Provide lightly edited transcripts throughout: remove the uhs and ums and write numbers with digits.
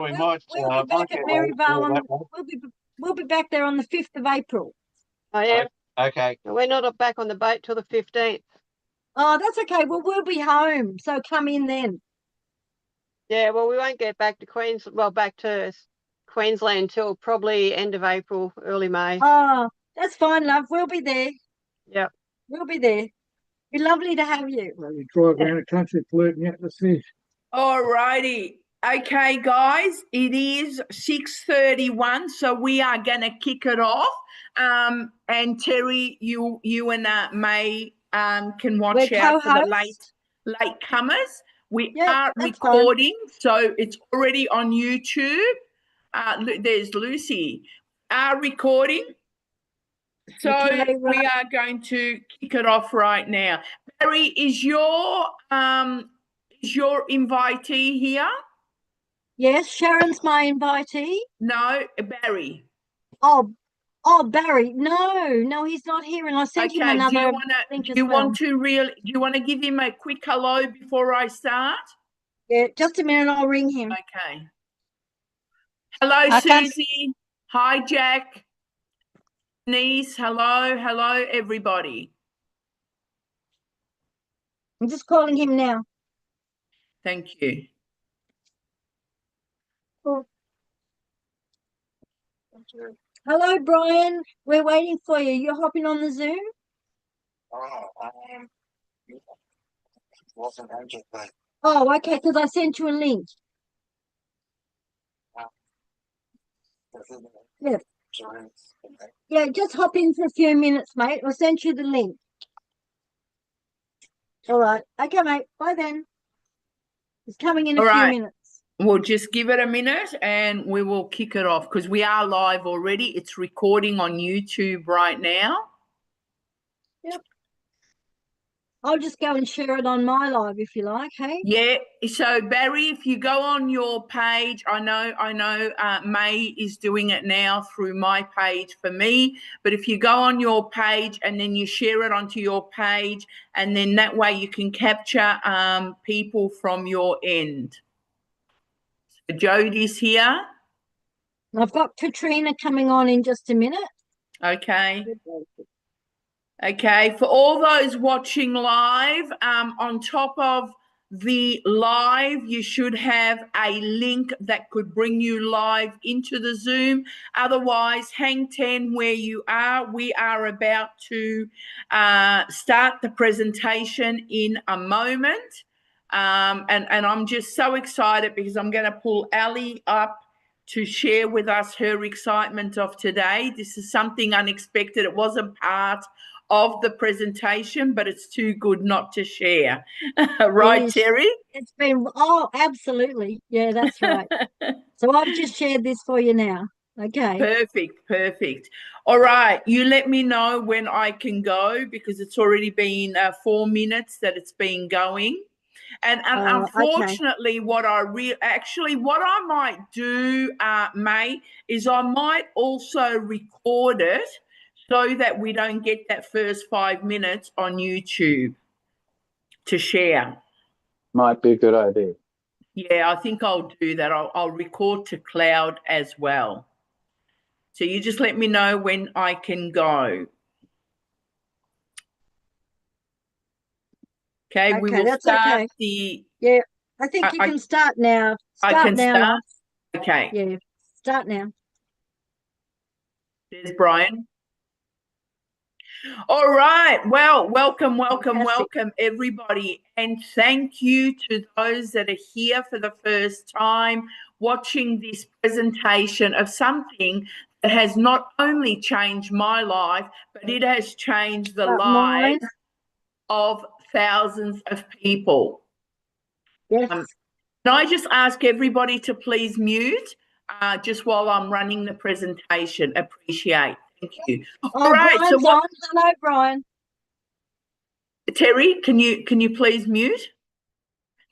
We We'll, might, we'll be back at Maryvale on we'll be back there on the 5th of April. I am. Okay. We're not back on the boat till the 15th. Oh, that's okay. Well, we'll be home, so come in then. Yeah, well, we won't get back to back to Queensland till probably end of April, early May. Oh, that's fine, love. We'll be there. Yep. We'll be there. Be lovely to have you. Well, we drive around the country flirting out the fish. All righty. Okay, guys, it is 6:31, so we are going to kick it off. And Terry, you and May can watch out for the late comers. We are recording, so it's already on YouTube. There's Lucy. Recording. So Okay, right. we are going to kick it off right now. Barry, is your invitee here? Yes, Sharon's my invitee. No, Barry. Oh, Barry. No, he's not here, and I sent him another link as well. Do you want to give him a quick hello before I start? Yeah, just a minute, I'll ring him. Okay. Hello, Susie. Hi, Jack. Denise, hello, everybody. I'm just calling him now. Thank you. Oh. Hello, Brian. We're waiting for you. You're hopping on the Zoom? Oh, okay, because I sent you a link. Yeah. Yeah, just hop in for a few minutes, mate. I'll send you the link. All right. Okay, mate. Bye then. It's coming in a few minutes. We'll just give it a minute and we will kick it off because we are live already. It's recording on YouTube right now. Yep. I'll just go and share it on my live if you like, hey? Yeah. So Barry, if you go on your page, I know May is doing it now through my page for me, but if you go on your page and then you share it onto your page and then that way you can capture people from your end. So Jodie's here. I've got Katrina coming on in just a minute. Okay. Okay, for all those watching live, on top of the live, you should have a link that could bring you live into the Zoom. Otherwise, hang 10 where you are. We are about to start the presentation in a moment. And I'm just so excited because I'm going to pull Ali up to share with us her excitement of today. This is something unexpected. It wasn't part of the presentation, but it's too good not to share. Right, Yes. Terry? It's been, absolutely. Yeah, that's right. So I've just shared this for you now. Okay. Perfect. All right, you let me know when I can go because it's already been 4 minutes that it's been going. And unfortunately, okay. what I might do, May, is I might also record it so that we don't get that first 5 minutes on YouTube to share. Might be a good idea. Yeah, I think I'll do that. I'll record to cloud as well. So you just let me know when I can go. Okay, we will start the... Yeah, I think you can start now. Start now. Love. Okay. Yeah, start now. There's Brian. All right. Well, welcome, everybody. And thank you to those that are here for the first time watching this presentation of something that has not only changed my life, but it has changed the lives of thousands of people. Yes. Can I just ask everybody to please mute just while I'm running the presentation? Appreciate. Thank you. All right. Hello, Brian. Terry, can you please mute?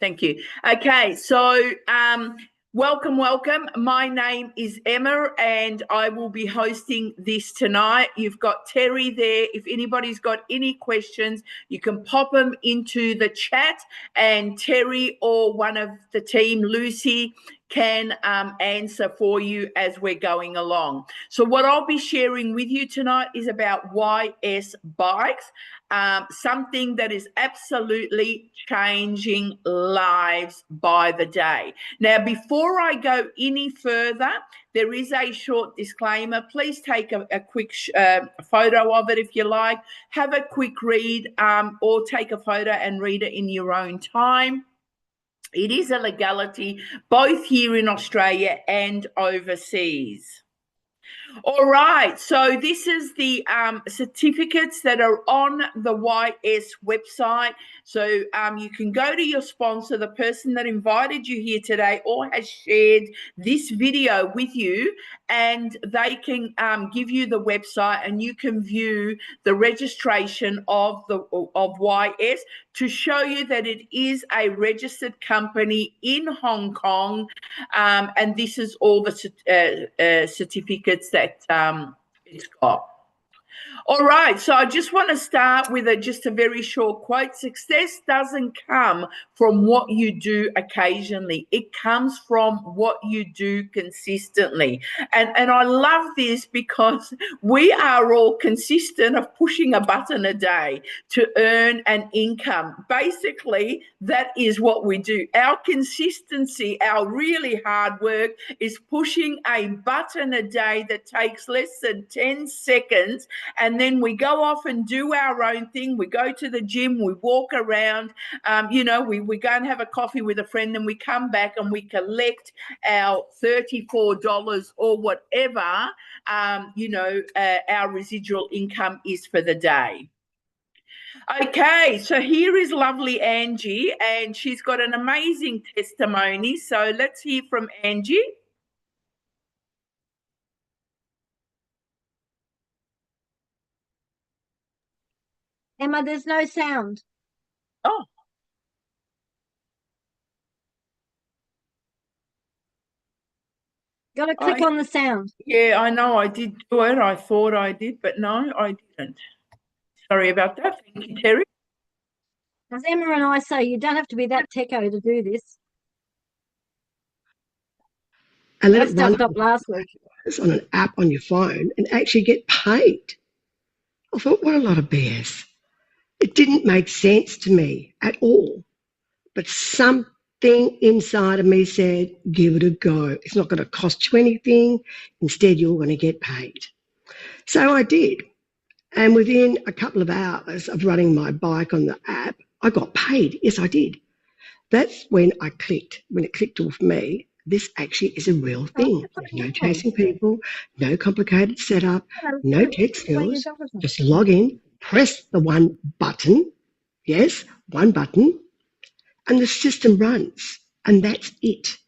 Thank you. Okay, so welcome. My name is Emma and I will be hosting this tonight. You've got Terry there. If anybody's got any questions, you can pop them into the chat and Terry or one of the team, Lucy, can answer for you as we're going along. So what I'll be sharing with you tonight is about YS Bikes, something that is absolutely changing lives by the day. Now, before I go any further, there is a short disclaimer. Please take a quick photo of it if you like. Have a quick read, or take a photo and read it in your own time. It is a legality both here in Australia and overseas. All right, so this is the certificates that are on the YS website. So you can go to your sponsor, the person that invited you here today or has shared this video with you, and they can give you the website and you can view the registration of YS to show you that it is a registered company in Hong Kong, and this is all the certificates that it's got. All right, so I just want to start with just a very short quote. Success doesn't come from what you do occasionally. It comes from what you do consistently. And I love this because we are all consistent of pushing a button a day to earn an income. Basically, that is what we do. Our consistency, our really hard work is pushing a button a day that takes less than 10 seconds, and then we go off and do our own thing. We go to the gym, we walk around, we go and have a coffee with a friend, and we come back and we collect our $34 or whatever, our residual income is for the day. Okay, so here is lovely Angie, and she's got an amazing testimony. So let's hear from Angie. Emma, there's no sound. Oh. Got to click on the sound. Yeah, I know I did do it. I thought I did, but no, I didn't. Sorry about that. Thank you, Terry. As Emma and I say, you don't have to be that techo to do this. And let I it stuffed run up last week. on an app on your phone and actually get paid. I thought, what a lot of BS. It didn't make sense to me at all. But something inside of me said, give it a go. It's not going to cost you anything. Instead, you're going to get paid. So I did. And within a couple of hours of running my bike on the app, I got paid. Yes, I did. That's when I clicked. When it clicked off me, this actually is a real thing. There's no chasing people, no complicated setup, no tech skills. Just log in, press the one button. Yes, one button. And the system runs. And that's it.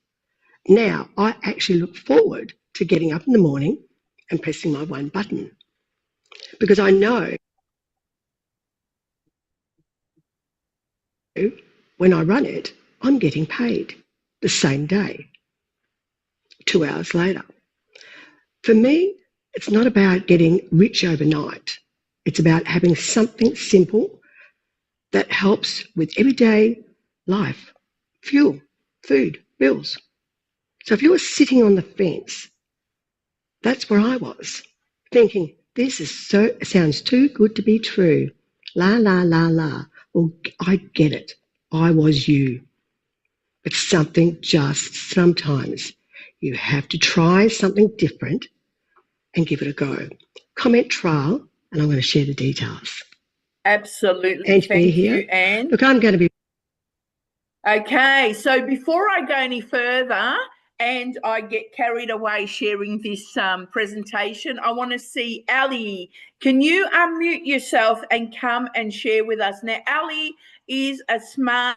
Now, I actually look forward to getting up in the morning and pressing my one button. Because I know when I run it, I'm getting paid the same day, 2 hours later. For me, it's not about getting rich overnight. It's about having something simple that helps with everyday life, fuel, food, bills. So if you were sitting on the fence, that's where I was, thinking, this is sounds too good to be true. La, la, la, la. Well, I get it. I was you. But sometimes you have to try something different and give it a go. Comment trial, and I'm going to share the details. Absolutely. Angie, Thank here. you, Anne. Look, I'm going to be... Okay, so before I go any further and I get carried away sharing this presentation, I want to see Ali. Can you unmute yourself and come and share with us? Now, Ali is a smart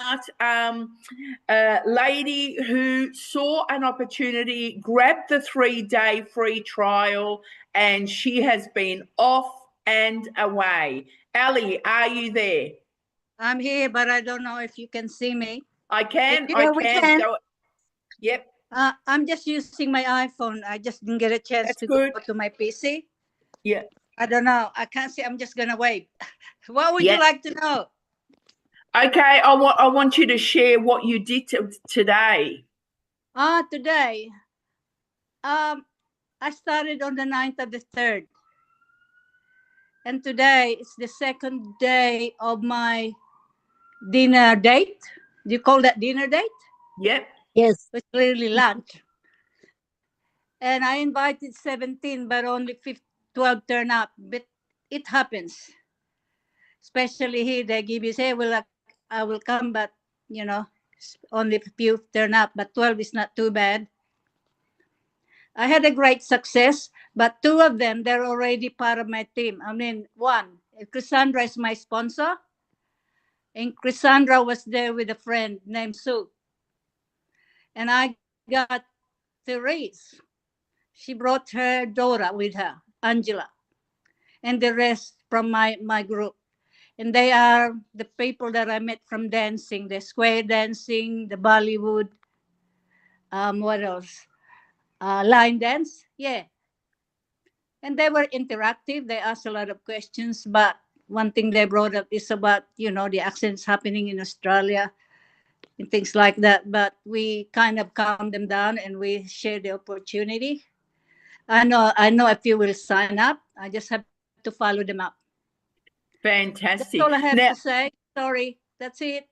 lady who saw an opportunity, grabbed the 3-day free trial, and she has been off and away. Ali, are you there? I'm here, but I don't know if you can see me. I can. Yeah, we can. Yep. I'm just using my iPhone. I just didn't get a chance That's to good. go to my PC. Yeah. I don't know. I can't see. I'm just gonna wait. What would Yeah. you like to know? Okay. I want you to share what you did today. Today, I started on the 9th of the 3rd. And today is the second day of my dinner date. Do you call that dinner date? Yep. Yes. It's really lunch. And I invited 17, but only 12 turn up. But it happens. Especially here, they give you, say, well, I will come, but, only a few turn up. But 12 is not too bad. I had a great success, but 2 of them, they're already part of my team. I mean, one, Cassandra is my sponsor. And Cassandra was there with a friend named Sue. And I got Therese. She brought her daughter with her, Angela. And the rest from my group. And they are the people that I met from dancing, the square dancing, the Bollywood, what else? Line dance, yeah. And they were interactive. They asked a lot of questions, but one thing they brought up is about, the accidents happening in Australia and things like that. But we kind of calmed them down and we shared the opportunity. I know a few will sign up. I just have to follow them up. Fantastic. That's all I have Now, to say. Sorry, that's it.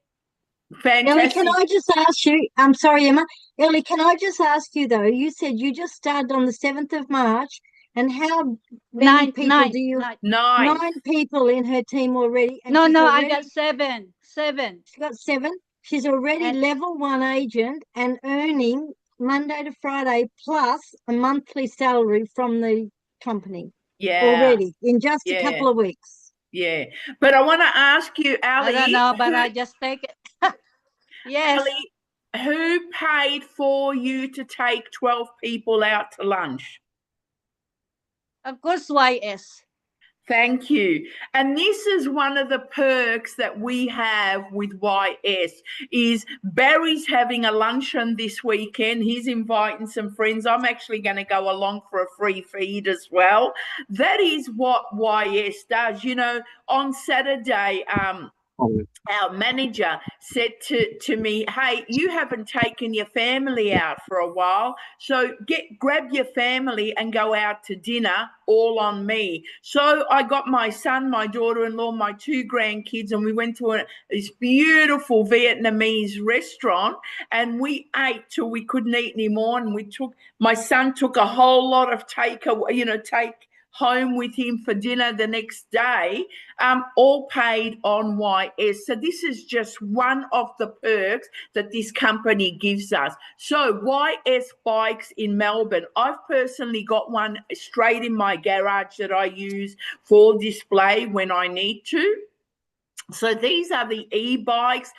Ellie, fantastic. can I just ask you? I'm sorry, Emma. Ellie, can I just ask you though? You said you just started on the 7th of March, and how many people do you? Nine. 9. 9 people in her team already. And No, she's I already- got 7. She got 7. She's already And- level 1 agent and earning Monday to Friday plus a monthly salary from the company Yeah. already in just a Yeah. couple of weeks. Yeah. But I want to ask you, Ali. I don't know, but who- I just take it. Yes. Ali, who paid for you to take 12 people out to lunch? Of course, YS. Thank you. And this is one of the perks that we have with YS is Barry's having a luncheon this weekend. He's inviting some friends. I'm actually going to go along for a free feed as well. That is what YS does. On Saturday, our manager said to me, hey, you haven't taken your family out for a while, so grab your family and go out to dinner, all on me. So I got my son, my daughter-in-law, my 2 grandkids, and we went to this beautiful Vietnamese restaurant, and we ate till we couldn't eat anymore. And my son took a whole lot of take home with him for dinner the next day, all paid on YS. So this is just one of the perks that this company gives us. So YS Bikes in Melbourne, I've personally got one straight in my garage that I use for display when I need to. So these are the e-bikes.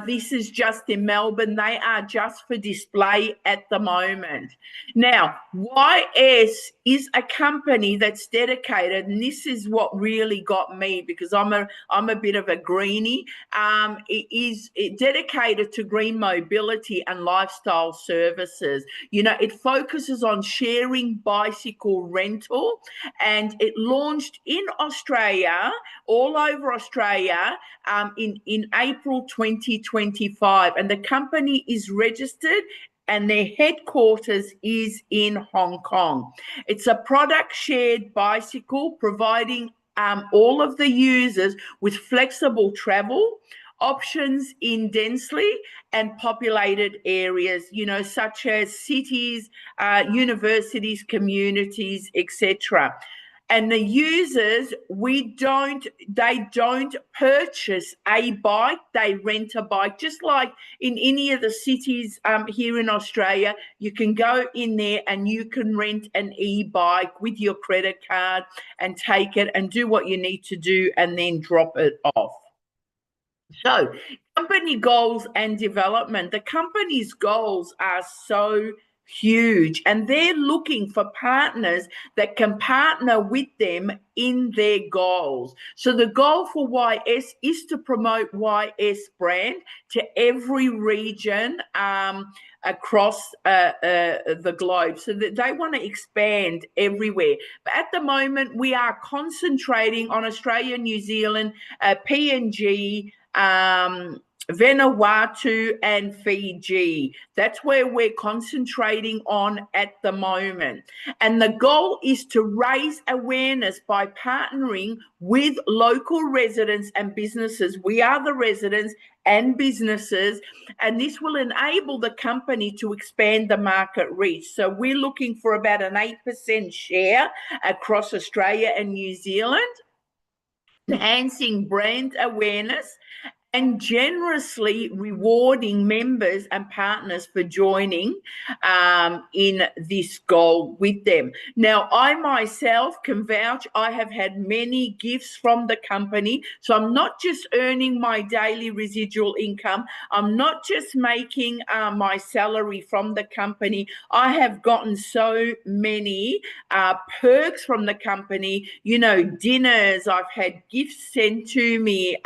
This is just in Melbourne. They are just for display at the moment. Now, YS is a company that's dedicated, and this is what really got me because I'm a bit of a greenie. It is dedicated to green mobility and lifestyle services. It focuses on sharing bicycle rental, and it launched in Australia, all over Australia, in April 2025, and the company is registered and their headquarters is in Hong Kong. It's a product shared bicycle providing all of the users with flexible travel options in densely and populated areas, such as cities, universities, communities, etc. And the users, they don't purchase a bike, they rent a bike. Just like in any of the cities here in Australia, you can go in there and you can rent an e-bike with your credit card and take it and do what you need to do and then drop it off. So, company goals and development. The company's goals are so huge, and they're looking for partners that can partner with them in their goals. So the goal for YS is to promote YS brand to every region across the globe, so that they want to expand everywhere. But at the moment, we are concentrating on Australia, New Zealand, PNG, Vanuatu and Fiji. That's where we're concentrating on at the moment. And the goal is to raise awareness by partnering with local residents and businesses. We are the residents and businesses, and this will enable the company to expand the market reach. So we're looking for about an 8% share across Australia and New Zealand, enhancing brand awareness and generously rewarding members and partners for joining in this goal with them. Now, I myself can vouch, I have had many gifts from the company. So I'm not just earning my daily residual income. I'm not just making my salary from the company. I have gotten so many perks from the company, you know, dinners, I've had gifts sent to me,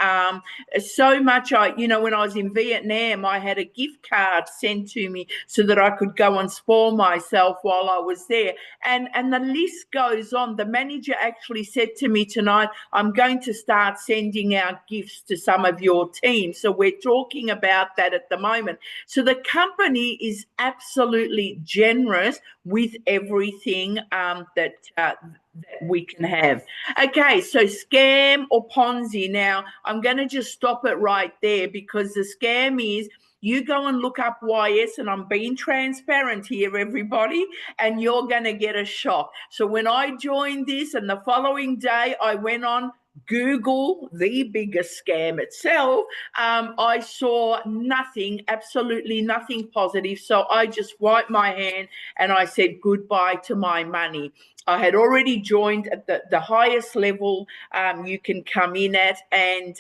so much. When I was in Vietnam, I had a gift card sent to me so that I could go and spoil myself while I was there. And the list goes on. The manager actually said to me tonight, I'm going to start sending out gifts to some of your team. So we're talking about that at the moment. So the company is absolutely generous with everything that we can have. Okay, so scam or Ponzi. Now, I'm going to just stop it right there, because the scam is, you go and look up YS, and I'm being transparent here, everybody, and you're going to get a shock. So when I joined this, and the following day I went on Google, the biggest scam itself, I saw nothing, absolutely nothing positive. So I just wiped my hand and I said goodbye to my money. I had already joined at the highest level you can come in at, and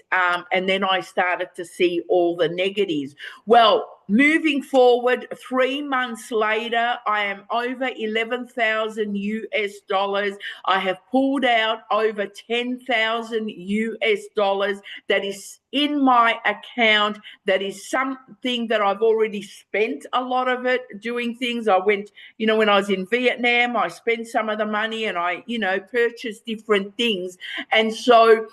then I started to see all the negatives. Well, moving forward, 3 months later, I am over 11,000 US dollars. I have pulled out over 10,000 US dollars. That is in my account. That is something that I've already spent a lot of it doing things. I went, when I was in Vietnam, I spent some of the money, and I, purchased different things. And so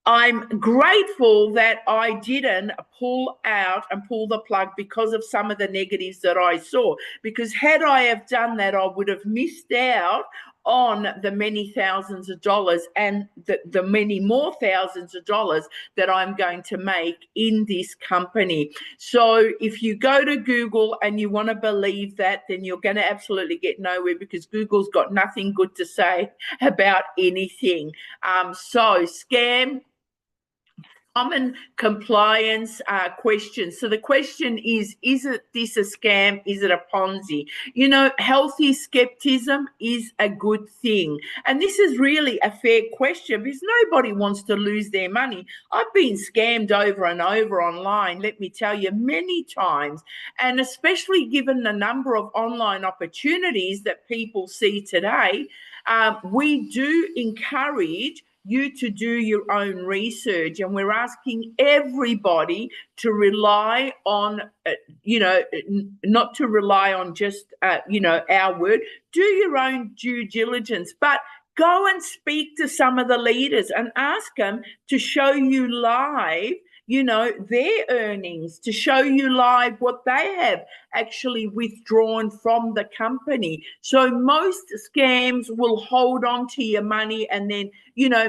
I'm grateful that I didn't pull out and pull the plug because of some of the negatives that I saw. Because had I have done that, I would have missed out on the many thousands of dollars and the many more thousands of dollars that I'm going to make in this company. So if you go to Google and you want to believe that, then you're going to absolutely get nowhere, because Google's got nothing good to say about anything. So scam, common compliance questions. So the question is this a scam? Is it a Ponzi? Healthy skepticism is a good thing. And this is really a fair question, because nobody wants to lose their money. I've been scammed over and over online, let me tell you, many times. And especially given the number of online opportunities that people see today, we do encourage you to do your own research, and we're asking everybody to rely on, not to rely on just, our word. Do your own due diligence, but go and speak to some of the leaders and ask them to show you live, their earnings, to show you live what they have actually withdrawn from the company. So most scams will hold on to your money and then,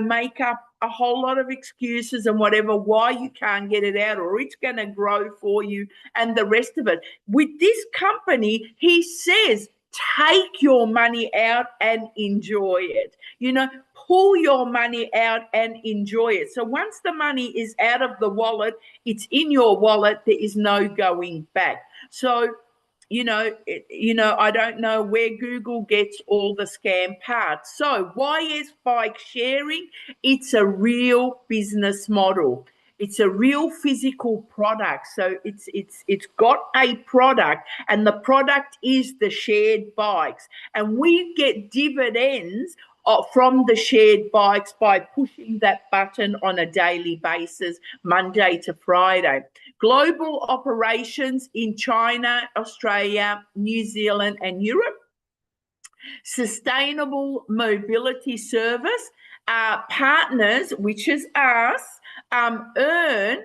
make up a whole lot of excuses and whatever, why you can't get it out, or it's going to grow for you and the rest of it. With this company, he says, take your money out and enjoy it. Pull your money out and enjoy it. So once the money is out of the wallet, it's in your wallet. There is no going back. So, I don't know where Google gets all the scam parts. So why is bike sharing? It's a real business model. It's a real physical product. So it's got a product, and the product is the shared bikes. And we get dividends from the shared bikes by pushing that button on a daily basis, Monday to Friday. Global operations in China, Australia, New Zealand, and Europe. Sustainable mobility service. Partners, which is us, earn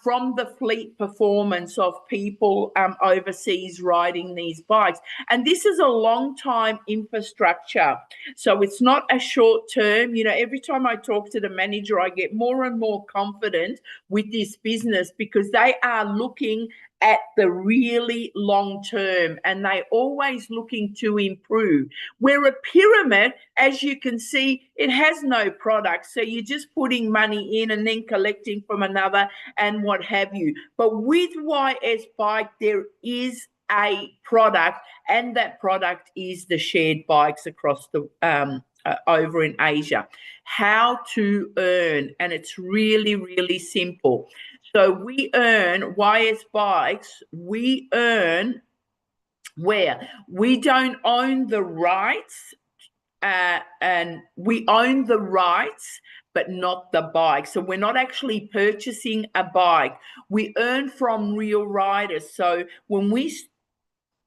from the fleet performance of people overseas riding these bikes. And this is a long time infrastructure. So it's not a short term. You know, every time I talk to the manager, I get more and more confident with this business because they are looking at the really long term and they always looking to improve. Where a pyramid, as you can see, it has no product. So you're just putting money in and then collecting from another and what have you. But with YS Bike, there is a product, and that product is the shared bikes across the over in Asia. How to earn, and it's really, really simple. So we earn YS Bikes, we earn where we don't own the rights, and we own the rights, but not the bike. So we're not actually purchasing a bike. We earn from real riders. So when we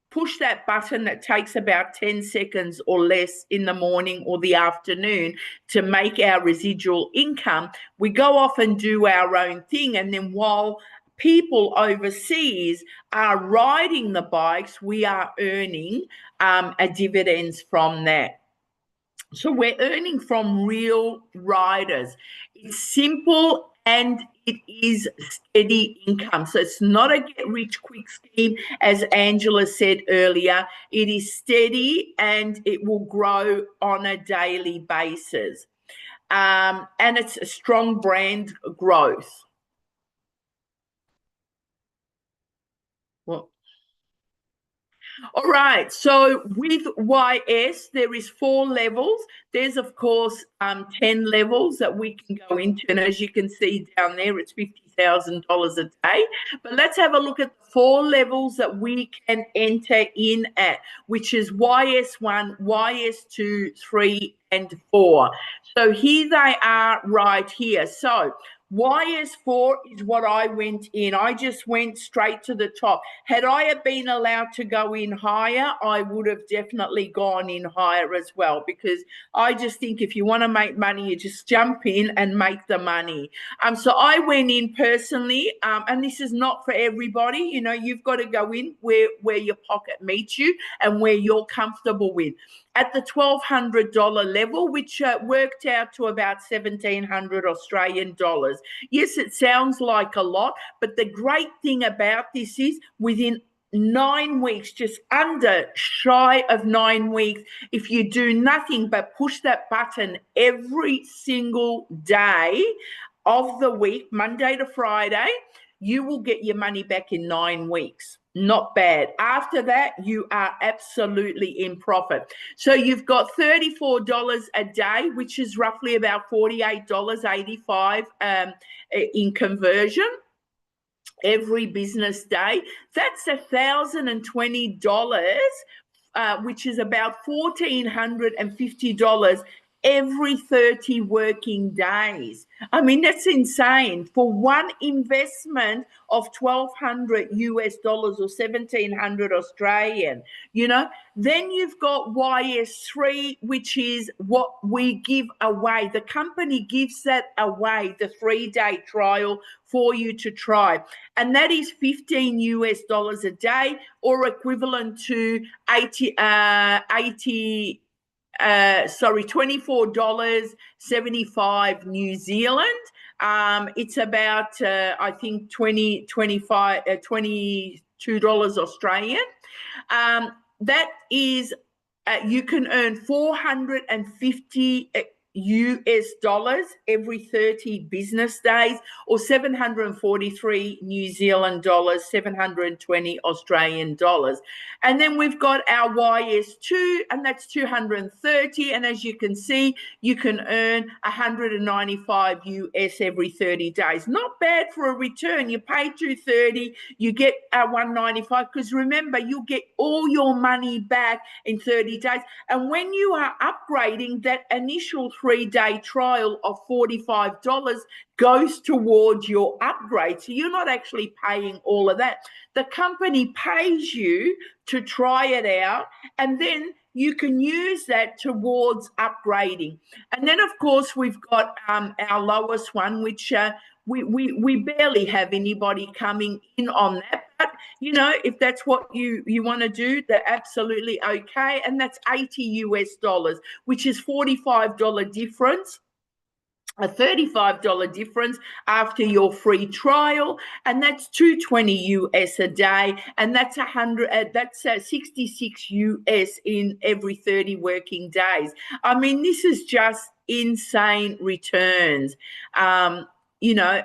push that button that takes about 10 seconds or less in the morning or the afternoon to make our residual income, we go off and do our own thing. And then while people overseas are riding the bikes, we are earning a dividends from that. So we're earning from real riders. It's simple and it is steady income. So it's not a get-rich-quick scheme, as Angela said earlier. It is steady and it will grow on a daily basis. And it's a strong brand growth. Well, all right, so with YS, there is 4 levels. There's, of course, 10 levels that we can go into. And as you can see down there, it's $50,000 a day. But let's have a look at the 4 levels that we can enter in at, which is YS1, YS2, 3, and 4. So here they are right here. So YS4 is what I went in. I just went straight to the top. Had I have been allowed to go in higher, I would have definitely gone in higher as well, because I just think if you want to make money, you just jump in and make the money. So I went in personally, and this is not for everybody. You know, you've got to go in where your pocket meets you and where you're comfortable with. At the $1,200 level, which worked out to about 1,700 Australian dollars. Yes, it sounds like a lot, but the great thing about this is within 9 weeks, just shy of 9 weeks, if you do nothing but push that button every single day of the week, Monday to Friday, you will get your money back in 9 weeks. Not bad. After that, you are absolutely in profit. So you've got $34 a day, which is roughly about $48.85 in conversion every business day. That's $1,020, which is about $1,450 every 30 working days. I mean, that's insane. For one investment of $1,200 US or 1,700 Australian, you know. Then you've got YS3, which is what we give away. The company gives that away, the 3-day trial for you to try. And that is $15 US a day, or equivalent to $24.75 New Zealand. It's about, I think, $22 Australian. That is, you can earn 450 US dollars every 30 business days, or 743 New Zealand dollars, 720 Australian dollars. And then we've got our YS2, and that's 230. And as you can see, you can earn 195 US every 30 days. Not bad for a return. You pay 230, you get 195, because remember, you'll get all your money back in 30 days. And when you are upgrading, that initial 3-day trial of $45 goes towards your upgrade. So you're not actually paying all of that. The company pays you to try it out, and then you can use that towards upgrading. And then, of course, we've got our lowest one, which we barely have anybody coming in on that. But you know, if that's what you want to do, they're absolutely okay. And that's $80, which is $45 difference, a $35 difference after your free trial, and that's $220 a day, and that's 66 US in every 30 working days. I mean, this is just insane returns. You know,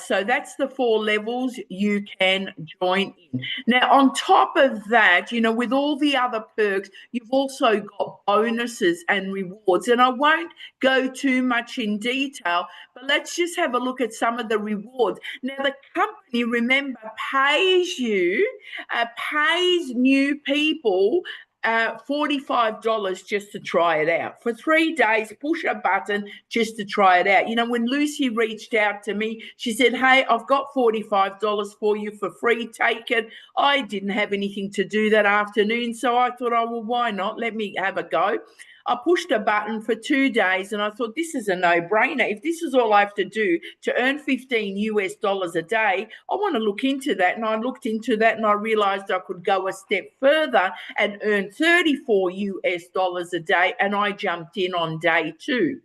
so that's the 4 levels you can join in. Now, on top of that, you know, with all the other perks, you've also got bonuses and rewards. And I won't go too much in detail, but let's just have a look at some of the rewards. Now, the company, remember, pays new people $45 just to try it out. For 3 days, push a button just to try it out. You know, when Lucy reached out to me, she said, hey, I've got $45 for you for free, take it. I didn't have anything to do that afternoon, so I thought, oh, well, why not? Let me have a go. I pushed a button for 2 days and I thought, this is a no-brainer. If this is all I have to do to earn $15 US a day, I want to look into that. And I looked into that and I realized I could go a step further and earn $34 US a day, and I jumped in on day 2.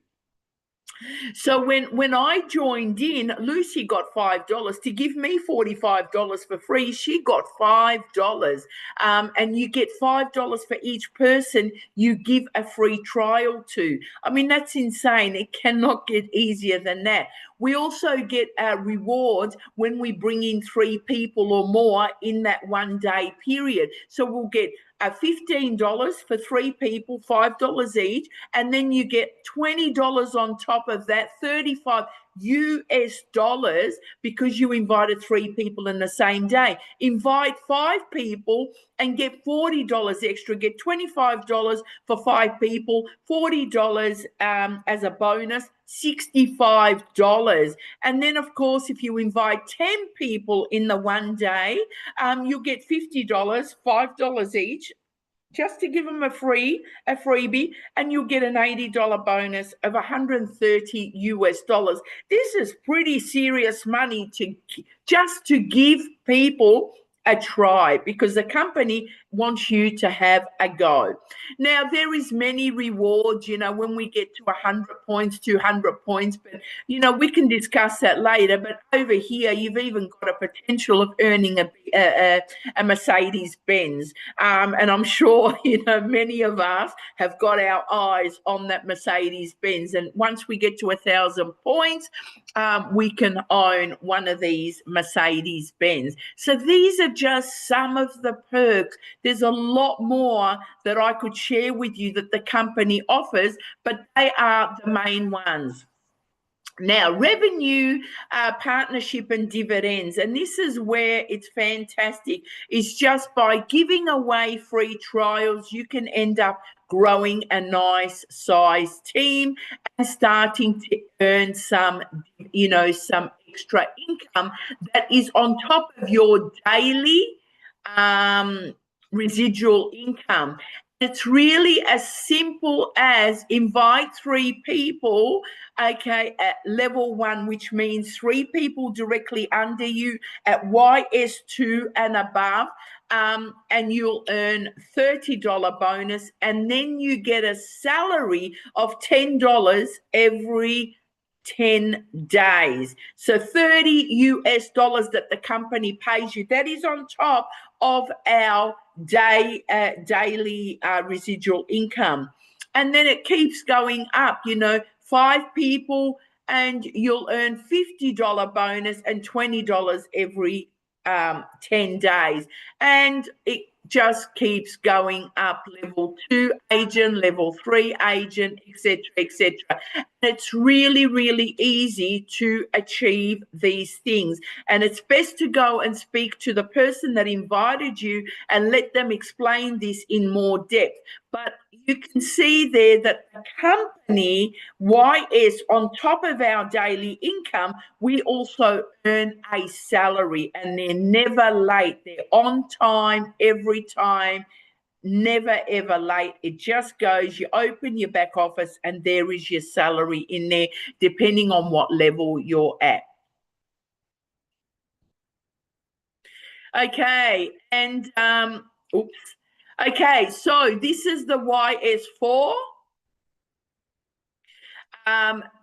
So when I joined in, Lucy got $5 to give me $45 for free. She got $5, and you get $5 for each person you give a free trial to. I mean, that's insane. It cannot get easier than that. We also get rewards when we bring in 3 people or more in that 1 day period. So we'll get $15 for 3 people, $5 each, and then you get $20 on top of that, $35 US because you invited 3 people in the same day. Invite 5 people and get $40 extra, get $25 for 5 people, $40 as a bonus, $65. And then, of course, if you invite 10 people in the 1 day, you'll get $50, $5 each, just to give them a freebie, and you'll get an $80 bonus of $130 US. This is pretty serious money just to give people a try, because the company wants you to have a go. Now, there is many rewards, you know, when we get to 100 points, 200 points, but, you know, we can discuss that later. But over here, you've even got a potential of earning a Mercedes-Benz. And I'm sure, you know, many of us have got our eyes on that Mercedes-Benz. And once we get to 1,000 points, we can own one of these Mercedes-Benz. So these are just some of the perks. There's a lot more that I could share with you that the company offers, but they are the main ones. Now, revenue, partnership and dividends, and this is where it's fantastic, is just by giving away free trials, you can end up growing a nice size team and starting to earn some, you know, some extra income that is on top of your daily residual income. It's really as simple as invite 3 people, okay, at level 1, which means 3 people directly under you at YS2 and above, and you'll earn $30 bonus, and then you get a salary of $10 every 10 days. So $30 US that the company pays you. That is on top of our daily residual income. And then it keeps going up, you know, 5 people and you'll earn $50 bonus and $20 every 10 days. And it just keeps going up, level 2 agent, level 3 agent, etc., etc. It's really, really easy to achieve these things. And it's best to go and speak to the person that invited you and let them explain this in more depth. But you can see there that the company, YS, on top of our daily income, we also earn a salary, and they're never late. They're on time every time. Never, ever late. It just goes, you open your back office and there is your salary in there, depending on what level you're at. Okay, and oops. Okay, so this is the YS4,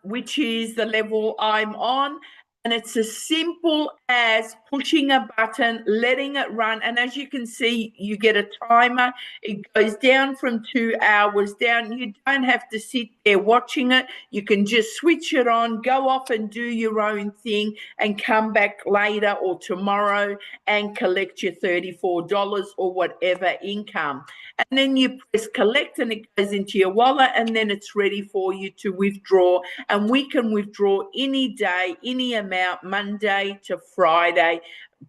which is the level I'm on. And it's as simple as pushing a button, letting it run. And as you can see, you get a timer. It goes down from 2 hours down. You don't have to sit there watching it. You can just switch it on, go off and do your own thing and come back later or tomorrow and collect your $34 or whatever income. And then you press collect and it goes into your wallet and then it's ready for you to withdraw. And we can withdraw any day, any amount, Monday to Friday,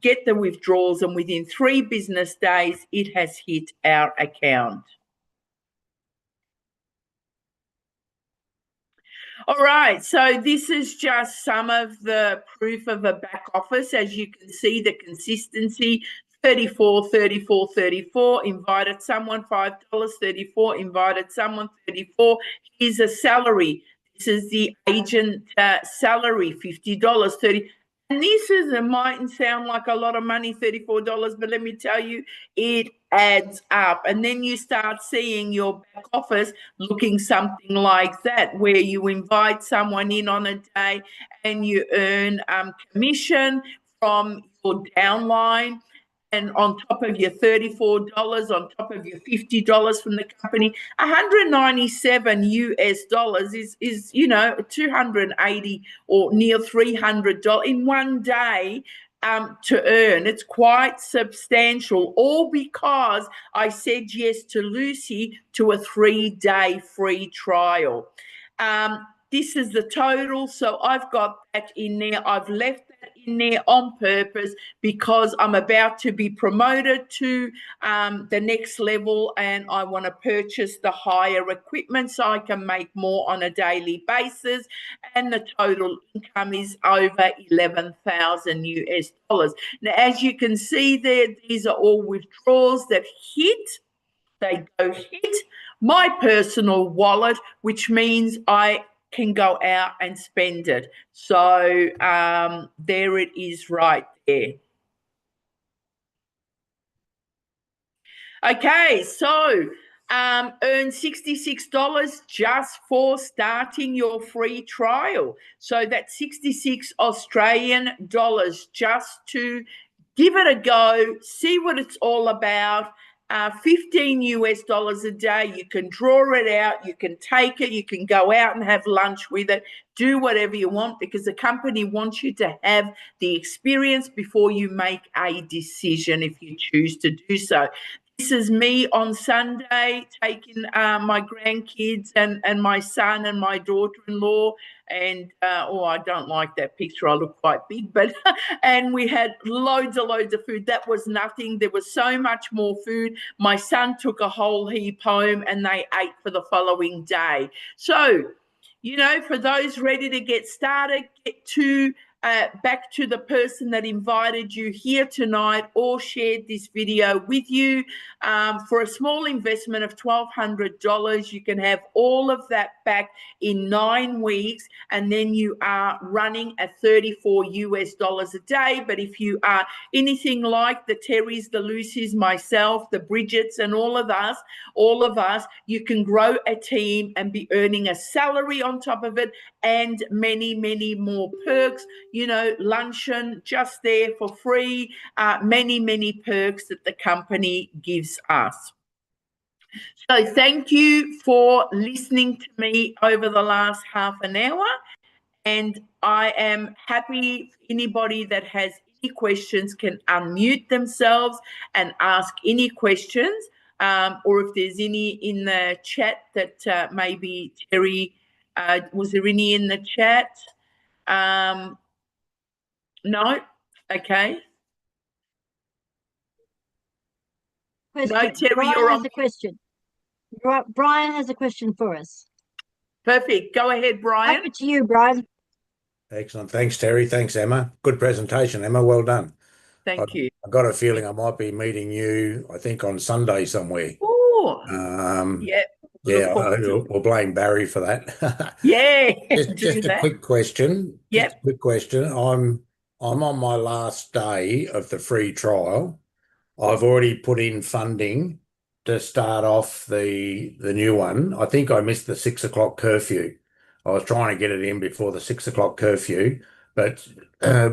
get the withdrawals, and within 3 business days, it has hit our account. All right, so this is just some of the proof of a back office. As you can see, the consistency, 34, 34, 34, invited someone, $5, 34, invited someone, 34. Here's a salary. This is the agent salary, $50, 30. And this is, it mightn't sound like a lot of money, $34, but let me tell you, it adds up. And then you start seeing your back office looking something like that, where you invite someone in on a day and you earn commission from your downline. And on top of your $34, on top of your $50 from the company, 197 US dollars is, you know, 280 or near $300 in one day to earn. It's quite substantial, all because I said yes to Lucy to a 3-day free trial. This is the total, so I've got that in there. I've left that in there on purpose because I'm about to be promoted to the next level and I want to purchase the higher equipment so I can make more on a daily basis, and the total income is over 11,000 US dollars. Now, as you can see there, these are all withdrawals that hit. They go hit my personal wallet, which means I can go out and spend it. So there it is right there. Okay, so earn $66 just for starting your free trial. So that's 66 Australian dollars just to give it a go, see what it's all about. 15 US dollars a day. You can draw it out, you can take it, you can go out and have lunch with it, do whatever you want, because the company wants you to have the experience before you make a decision if you choose to do so. This is me on Sunday taking my grandkids and my son and my daughter-in-law, and I don't like that picture, I look quite big, but and we had loads of food. That was nothing. There was so much more food. My son took a whole heap home and they ate for the following day. So, you know, for those ready to get started, get to back to the person that invited you here tonight or shared this video with you. For a small investment of $1,200, you can have all of that back in 9 weeks, and then you are running at 34 US dollars a day. But if you are anything like the Terrys, the Lucys, myself, the Bridgets, and all of us, you can grow a team and be earning a salary on top of it and many, many more perks. You know, luncheon just there for free, many perks that the company gives us. So thank you for listening to me over the last half an hour, and I am happy anybody that has any questions can unmute themselves and ask any questions, or if there's any in the chat that maybe Terry, was there any in the chat? No? Okay. Question. No, Terry, Brian you're has on. a question. Brian has a question for us. Perfect. Go ahead, Brian. Over to you, Brian. Excellent. Thanks, Terry. Thanks, Emma. Good presentation, Emma. Well done. Thank you. I got a feeling I might be meeting you, I think, on Sunday somewhere. Oh, yeah. Yeah, we'll blame Barry for that. Yeah. Just a quick question. Yep. Just a quick question. I'm on my last day of the free trial. I've already put in funding to start off the new one. I think I missed the 6 o'clock curfew. I was trying to get it in before the 6 o'clock curfew. But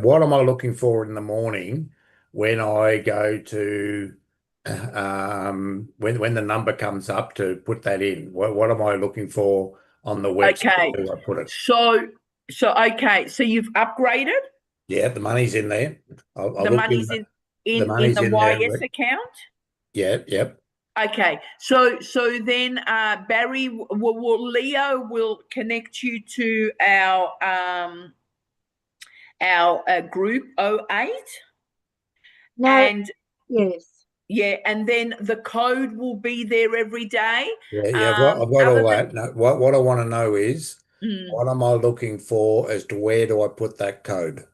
what am I looking for in the morning when I go to when the number comes up to put that in? What am I looking for on the website? Okay. Do I put it? So you've upgraded. Yeah, the money's in there. The money's in the money's in there. YS account. Yeah, yep. Okay, so then Barry, Leo will connect you to our group 08. No, And yes. yeah, and then the code will be there every day. Yeah, I've got other all than- that. No, what I want to know is Mm. what am I looking for as to where do I put that code?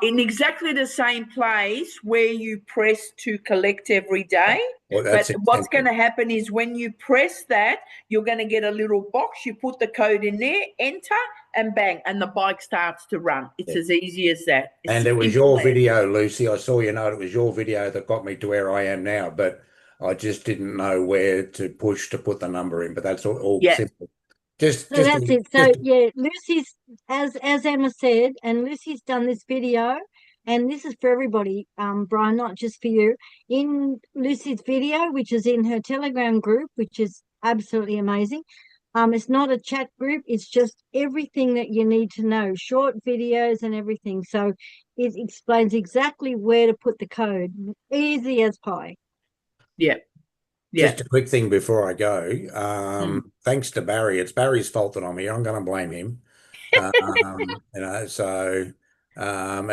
In exactly the same place where you press to collect every day. Well, But that's what's it. going to happen is when you press that, you're going to get a little box. You put the code in there, enter, and bang, and the bike starts to run. It's as easy as that. It's And it was simple your as. video, Lucy. I saw you know it was your video that got me to where I am now, but I just didn't know where to push to put the number in. But that's all Yeah. simple. So that's it. So yeah, Lucy's, as Emma said, and Lucy's done this video, and this is for everybody, Brian, not just for you. In Lucy's video, which is in her Telegram group, which is absolutely amazing. It's not a chat group, it's just everything that you need to know, short videos and everything. So it explains exactly where to put the code. Easy as pie. Yeah. Yeah. Just a quick thing before I go. Thanks to Barry. It's Barry's fault that I'm here. I'm going to blame him. And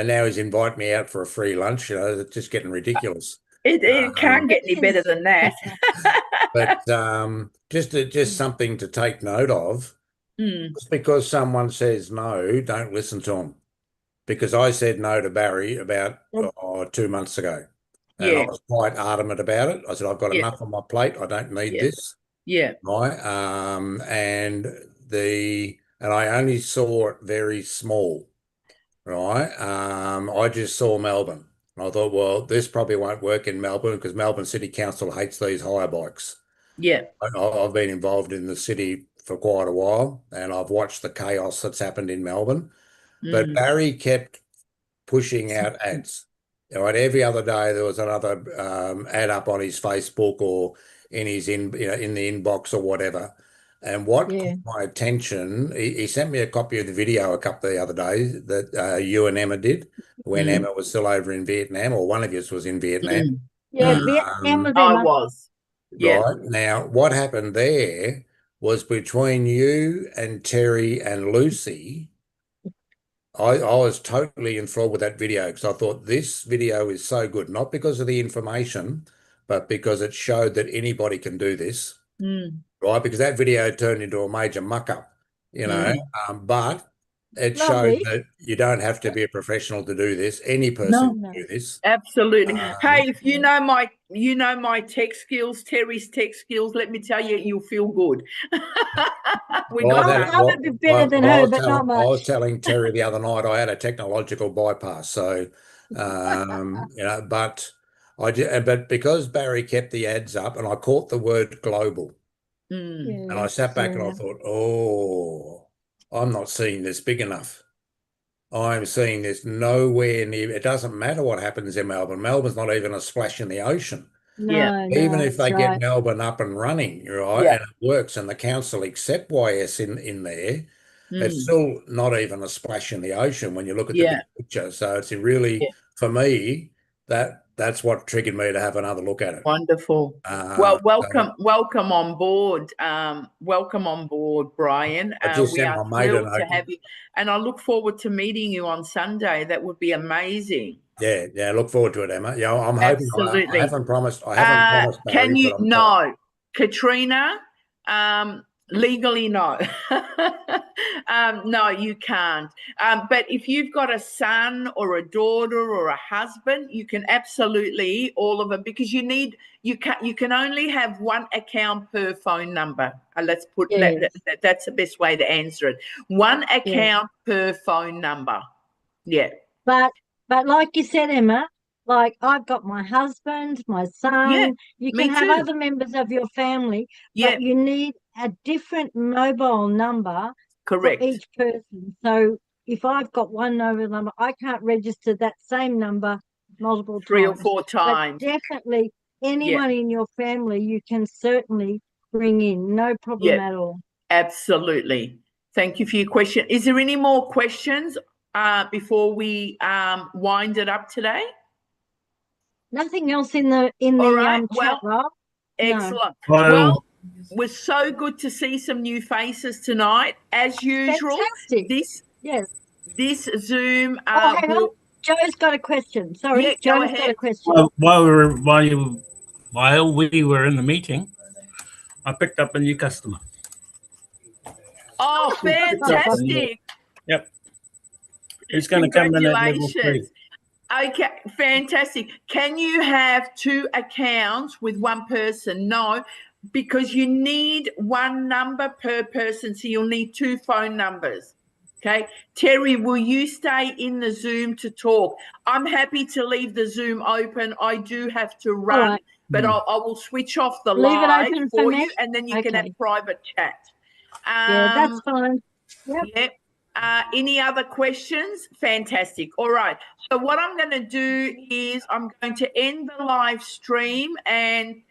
now he's invited me out for a free lunch. It's just getting ridiculous. It can't get any better than that. But just something to take note of. Just because someone says no, don't listen to them. Because I said no to Barry about 2 months ago. And I was quite adamant about it. I said, I've got enough on my plate. I don't need this. Yeah. Right. And I only saw it very small. Right. I just saw Melbourne. And I thought, well, this probably won't work in Melbourne because Melbourne City Council hates these hire bikes. Yeah. I've been involved in the city for quite a while and I've watched the chaos that's happened in Melbourne. But Barry kept pushing out ads. Right, every other day there was another ad up on his Facebook or in his in the inbox or whatever. And what caught my attention, he sent me a copy of the video a couple of the other days that you and Emma did when Emma was still over in Vietnam, or one of you was in Vietnam. Yeah, Vietnam was I Emma. was. Yeah. Right. Now, what happened there was between you and Terry and Lucy, I was totally enthralled with that video because I thought this video is so good, not because of the information, but because it showed that anybody can do this, right? Because that video turned into a major muck-up, but it showed that you don't have to be a professional to do this. Any person can do this. Absolutely. Hey, if you know my tech skills, Terry's tech skills, let me tell you, you'll feel good. I would be better than her, but not much. I was telling Terry the other night I had a technological bypass, so but because Barry kept the ads up, and I caught the word global, and I sat back and I thought, oh, I'm not seeing this big enough. I'm seeing this nowhere near. It doesn't matter what happens in Melbourne. Melbourne's not even a splash in the ocean. Even if they get Melbourne up and running, right, and it works, and the council accept YS in there, it's still not even a splash in the ocean when you look at the big picture. So it's really, for me, that's what triggered me to have another look at it. Wonderful. Well, welcome on board. Welcome on board, Brian. We are thrilled to have you, and I look forward to meeting you on Sunday. That would be amazing. Yeah, look forward to it, Emma. Yeah, I'm hoping. Absolutely. I haven't promised. Barry, can you? No, Katrina. Legally, no. No, you can't. But if you've got a son or a daughter or a husband, you can absolutely, all of them, because you can only have one account per phone number. Let's put that's the best way to answer it. One account per phone number. Yeah. But But like you said, Emma, like I've got my husband, my son. You me can have too. other members of your family, Yeah, but you need a different mobile number correct. for each person. So if I've got one mobile number, I can't register that same number multiple 3 or times. 4 times. But definitely anyone in your family you can certainly bring in. No problem Yeah. at all. Absolutely. Thank you for your question. Is there any more questions before we wind it up today? Nothing else in the All right. chat, Rob? No. Excellent. Well, we're so good to see some new faces tonight. As usual, Fantastic. this Zoom Hang on. Joe's got a question. Sorry, Yeah, go Joe's got a ahead. question. While we were in the meeting, I picked up a new customer. Oh, fantastic. Yep. He's going to come in at level 3. Congratulations. Okay, fantastic. Can you have 2 accounts with one person? No, because you need one number per person, so you'll need 2 phone numbers. Okay, Terry, will you stay in the Zoom to talk? I'm happy to leave the Zoom open. I do have to run, right. but I will switch off the Leave it live open for for you, me? and then you can have Okay. private chat. Yeah, that's fine. Yep. Yep. Any other questions? Fantastic. All right. So what I'm going to do is I'm going to end the live stream, and